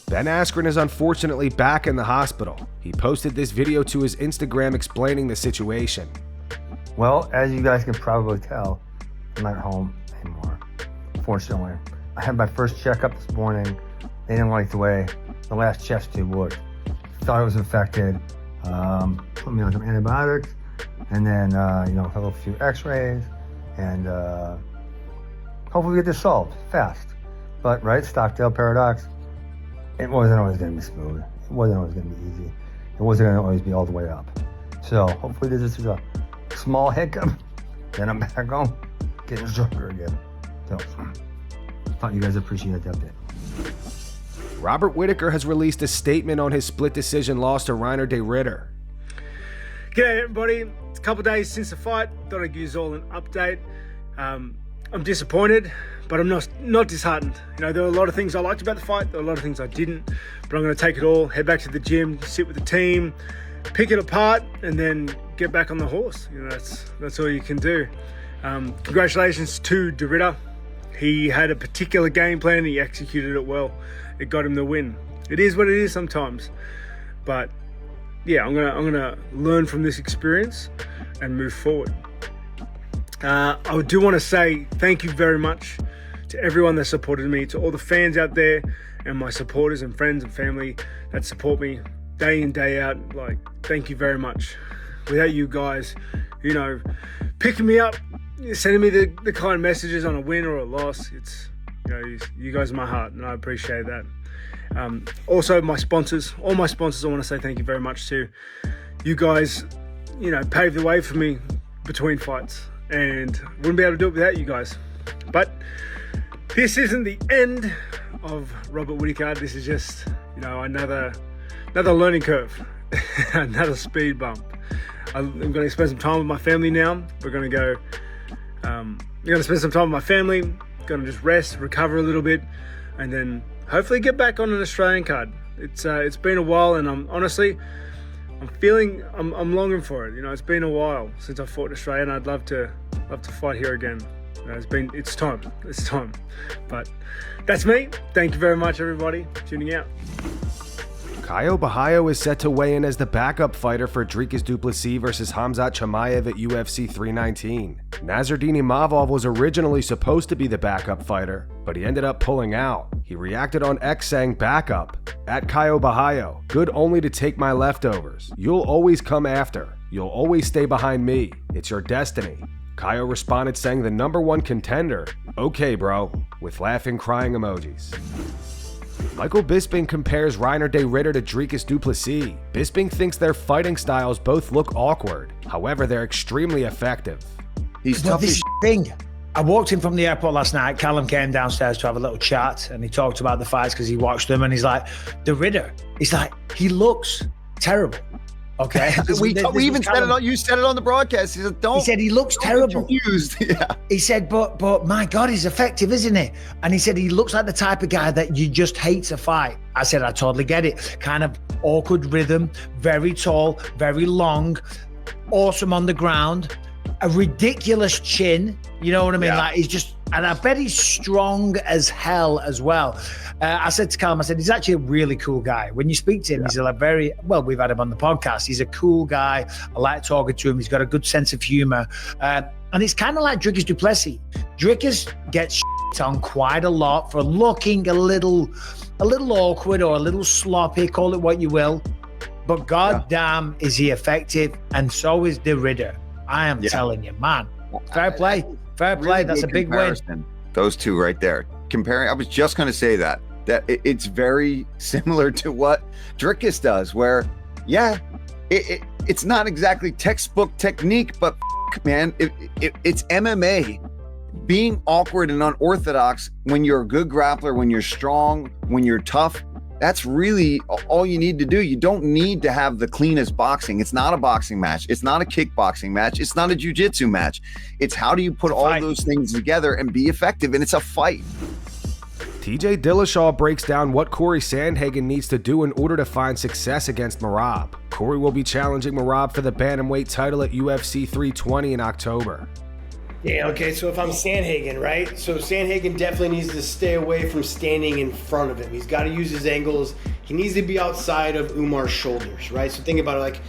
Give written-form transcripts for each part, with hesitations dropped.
Ben Askren is unfortunately back in the hospital. He posted this video to his Instagram explaining the situation. Well, as you guys can probably tell, I'm not home anymore, fortunately. I had my first checkup this morning. They didn't like the way the last chest tube looked. Thought it was infected. Put me on some antibiotics, and then, have a few x-rays, and hopefully get this solved fast. But, right, Stockdale paradox, it wasn't always going to be smooth. It wasn't always going to be easy. It wasn't going to always be all the way up. So hopefully this is a small hiccup. Then I'm back home, getting stronger again. So thought you guys appreciated that update. Robert Whittaker has released a statement on his split decision loss to Reinier de Ridder. G'day everybody. It's a couple of days since the fight. Thought I'd give you all an update. I'm disappointed, but I'm not disheartened. There were a lot of things I liked about the fight. There were a lot of things I didn't. But I'm going to take it all, head back to the gym, sit with the team, pick it apart, and then get back on the horse. That's all you can do. Congratulations to de Ridder. He had a particular game plan and he executed it well. It got him the win. It is what it is sometimes. But yeah, I'm gonna learn from this experience and move forward. I do want to say thank you very much to everyone that supported me, to all the fans out there and my supporters and friends and family that support me day in, day out. Thank you very much. Without you guys, picking me up, sending me the kind messages on a win or a loss, it's, you guys are my heart, and I appreciate that. Also, my sponsors, all my sponsors, I want to say thank you very much to. You guys, paved the way for me between fights, and wouldn't be able to do it without you guys. But this isn't the end of Robert Whittaker. This is just, another learning curve, another speed bump. I'm going to spend some time with my family now. We're going to go. I'm going to spend some time with my family. Going to just rest, recover a little bit, and then hopefully get back on an Australian card. It's been a while, and I'm longing for it. It's been a while since I fought in Australia, and I'd love to fight here again. It's time. But that's me. Thank you very much, everybody, for tuning out. Caio Borralho is set to weigh in as the backup fighter for Dricus du Plessis versus Khamzat Chimaev at UFC 319. Nasruddin Imavov was originally supposed to be the backup fighter, but he ended up pulling out. He reacted on X saying backup. At Caio Borralho, good only to take my leftovers. You'll always come after. You'll always stay behind me. It's your destiny. Caio responded saying the #1 contender. Okay, bro, with laughing crying emojis. Michael Bisping compares Reinier de Ridder to Dricus du Plessis. Bisping thinks their fighting styles both look awkward. However, they're extremely effective. He's tough as thing. I walked in from the airport last night. Callum came downstairs to have a little chat, and he talked about the fights because he watched them, and he's like, de Ridder, he's like, he looks terrible. Okay. we even said it on, you said it on the broadcast. He said, he said he looks terrible. Confused. Yeah. He said, but my God, he's effective, isn't he? And he said he looks like the type of guy that you just hate to fight. I said, I totally get it. Kind of awkward rhythm, very tall, very long, awesome on the ground, a ridiculous chin. You know what I mean? Yeah. Like he's just, and I bet he's strong as hell as well. I said to Callum, he's actually a really cool guy. When you speak to him, he's we've had him on the podcast. He's a cool guy. I like talking to him. He's got a good sense of humor. And it's kind of like Dricus du Plessis. Dricus gets shit on quite a lot for looking a little awkward or a little sloppy, call it what you will. But goddamn, is he effective? And so is de Ridder. I am telling you, man. Fair play. Really, that's a big win. Those two right there. Comparing, I was just going to say that it's very similar to what Dricus does, where, it's not exactly textbook technique, but man, it's MMA. Being awkward and unorthodox when you're a good grappler, when you're strong, when you're tough, that's really all you need to do. You don't need to have the cleanest boxing. It's not a boxing match. It's not a kickboxing match. It's not a jiu-jitsu match. It's how do you put all those things together and be effective, and it's a fight. TJ Dillashaw breaks down what Cory Sandhagen needs to do in order to find success against Merab. Cory will be challenging Merab for the bantamweight title at UFC 320 in October. Yeah, okay, so if I'm Sandhagen, right? So Sandhagen definitely needs to stay away from standing in front of him. He's got to use his angles. He needs to be outside of Umar's shoulders, right? So think about it like,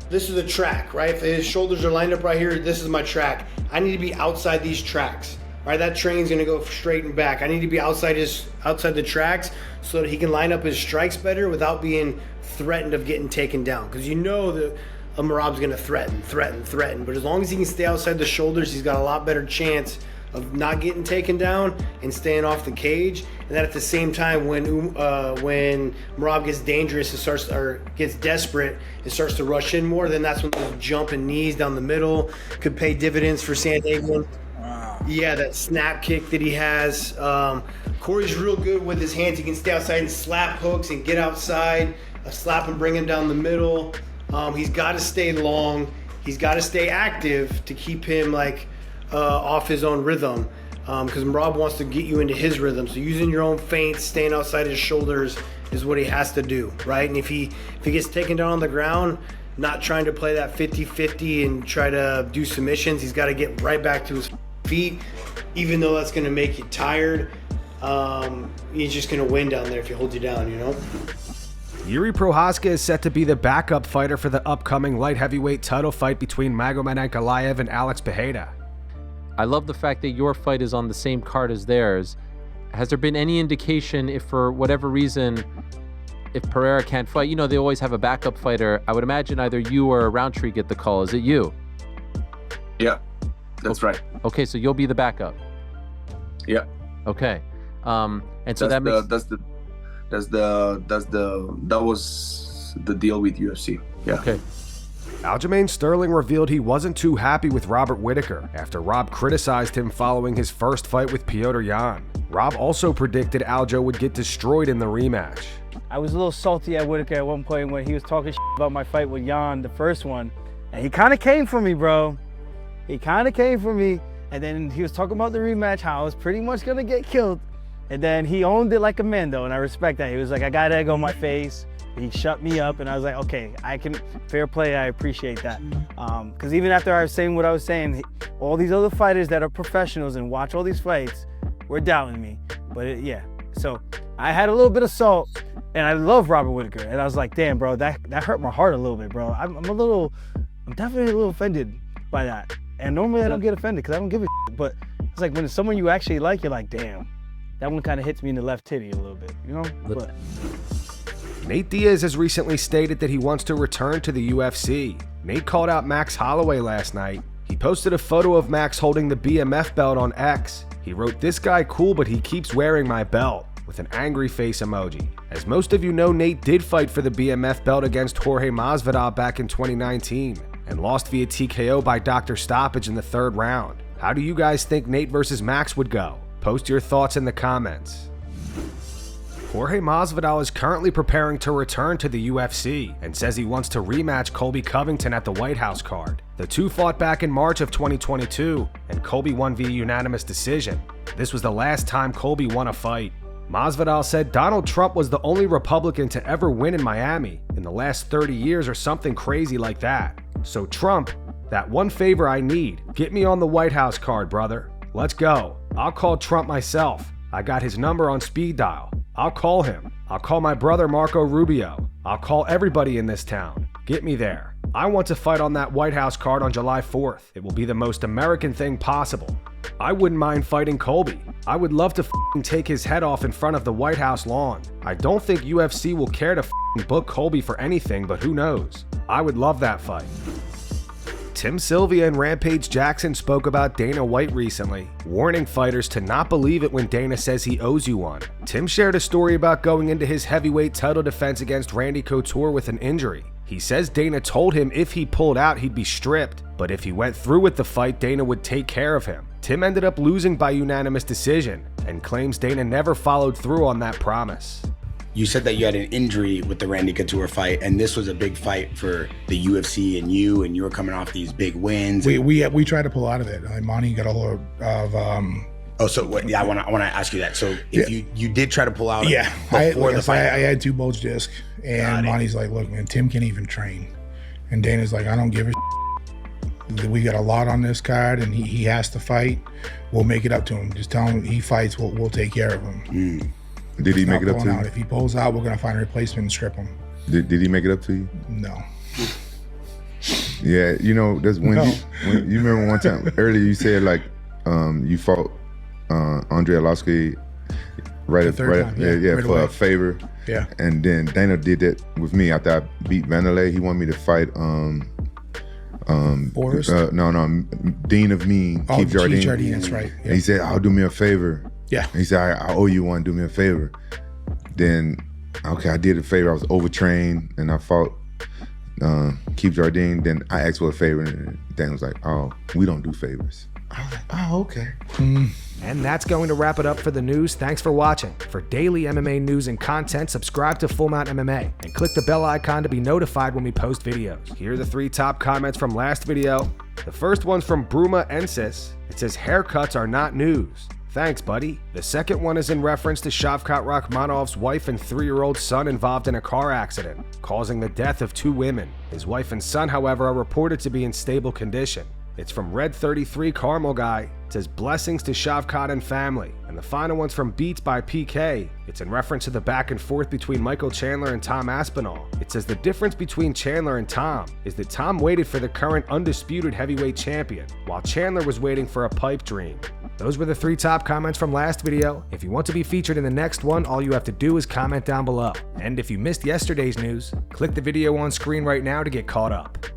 this is a track, right? If his shoulders are lined up right here, this is my track. I need to be outside these tracks, right? That train's gonna go straight and back. I need to be outside the tracks so that he can line up his strikes better without being threatened of getting taken down. Because you know that Merab's going to threaten. But as long as he can stay outside the shoulders, he's got a lot better chance of not getting taken down and staying off the cage. And then at the same time, when Merab gets dangerous and gets desperate and starts to rush in more, then that's when those jumping knees down the middle could pay dividends for Sandhagen. Yeah, that snap kick that he has. Cory's real good with his hands. He can stay outside and slap hooks and get outside, slap and bring him down the middle. He's got to stay long. He's got to stay active to keep him off his own rhythm, because Merab wants to get you into his rhythm. So using your own feints, staying outside his shoulders is what he has to do, right? And if he gets taken down on the ground, not trying to play that 50-50 and try to do submissions, he's got to get right back to his feet, even though that's going to make you tired. He's just going to win down there if he holds you down, you know? Jiri Prochazka is set to be the backup fighter for the upcoming light heavyweight title fight between Magomed Ankalaev and Alex Pereira. I love the fact that your fight is on the same card as theirs. Has there been any indication if for whatever reason, if Pereira can't fight, you know, they always have a backup fighter. I would imagine either you or Roundtree get the call. Is it you? Yeah, that's right. Okay, so you'll be the backup. Yeah. Okay. And so that was the deal with UFC. Yeah. Okay. Aljamain Sterling revealed he wasn't too happy with Robert Whittaker after Rob criticized him following his first fight with Petr Yan. Rob also predicted Aljo would get destroyed in the rematch. I was a little salty at Whittaker at one point when he was talking about my fight with Yan, the first one. And he kind of came for me, bro. He kind of came for me. And then he was talking about the rematch, how I was pretty much going to get killed. And then he owned it like a man, though, and I respect that. He was like, I got egg on my face. He shut me up, and I was like, okay, fair play, I appreciate that. Because even after I was saying what I was saying, all these other fighters that are professionals and watch all these fights were doubting me. But yeah, so I had a little bit of salt, and I love Robert Whittaker. And I was like, damn, bro, that hurt my heart a little bit, bro. I'm definitely a little offended by that. And normally I don't get offended because I don't give a shit. But it's like when it's someone you actually like, you're like, damn. That one kind of hits me in the left titty a little bit, you know? But Nate Diaz has recently stated that he wants to return to the UFC. Nate called out Max Holloway last night. He posted a photo of Max holding the BMF belt on X. He wrote, "This guy cool, but he keeps wearing my belt," with an angry face emoji. As most of you know, Nate did fight for the BMF belt against Jorge Masvidal back in 2019 and lost via TKO by Dr. Stoppage in the 3rd round. How do you guys think Nate versus Max would go? Post your thoughts in the comments. Jorge Masvidal is currently preparing to return to the UFC and says he wants to rematch Colby Covington at the White House card. The two fought back in March of 2022, and Colby won via unanimous decision. This was the last time Colby won a fight. Masvidal said Donald Trump was the only Republican to ever win in Miami in the last 30 years or something crazy like that. So Trump, that one favor I need, get me on the White House card, brother. Let's go. I'll call Trump myself. I got his number on speed dial. I'll call him. I'll call my brother Marco Rubio. I'll call everybody in this town. Get me there. I want to fight on that White House card on July 4th. It will be the most American thing possible. I wouldn't mind fighting Colby. I would love to take his head off in front of the White House lawn. I don't think UFC will care to book Colby for anything, but who knows? I would love that fight. Tim Sylvia and Rampage Jackson spoke about Dana White recently, warning fighters to not believe it when Dana says he owes you one. Tim shared a story about going into his heavyweight title defense against Randy Couture with an injury. He says Dana told him if he pulled out, he'd be stripped, but if he went through with the fight, Dana would take care of him. Tim ended up losing by unanimous decision and claims Dana never followed through on that promise. You said that you had an injury with the Randy Couture fight, and this was a big fight for the UFC and you were coming off these big wins. We tried to pull out of it. Monty got a hold of. I want to ask you that. So if you did try to pull out, before the fight, I had 2 bulge discs, and Monty's like, "Look, man, Tim can't even train," and Dana's like, "I don't give a." We got a lot on this card, and he has to fight. We'll make it up to him. Just tell him he fights, we'll take care of him. Did he make it up to you? If he pulls out, we're gonna find a replacement and strip him. Did he make it up to you? No. Yeah, you know, that's when you remember one time earlier you said like you fought Andre Arlovsky right for away. A favor. Yeah. And then Dana did that with me after I beat Vanderlei. He wanted me to fight Forrest? Dean of Mean, Keith Jardine. That's right. Yeah. And he said, I'll do me a favor. Yeah. And he said, I owe you one, do me a favor. Then, okay, I did a favor. I was overtrained and I fought Keith Jardine. Then I asked for a favor and Dan was like, oh, we don't do favors. I was like, oh, okay. And that's going to wrap it up for the news. Thanks for watching. For daily MMA news and content, subscribe to Full Mount MMA and click the bell icon to be notified when we post videos. Here are the 3 top comments from last video. The first one's from Bruma Ensis. It says, haircuts are not news. Thanks, buddy. The second one is in reference to Shavkat Rakhmonov's wife and 3-year-old son involved in a car accident, causing the death of 2 women. His wife and son, however, are reported to be in stable condition. It's from Red 33 Caramel Guy. It says, blessings to Shavkat and family. And the final one's from Beats by PK. It's in reference to the back and forth between Michael Chandler and Tom Aspinall. It says the difference between Chandler and Tom is that Tom waited for the current undisputed heavyweight champion, while Chandler was waiting for a pipe dream. Those were the 3 top comments from last video. If you want to be featured in the next one, all you have to do is comment down below. And if you missed yesterday's news, click the video on screen right now to get caught up.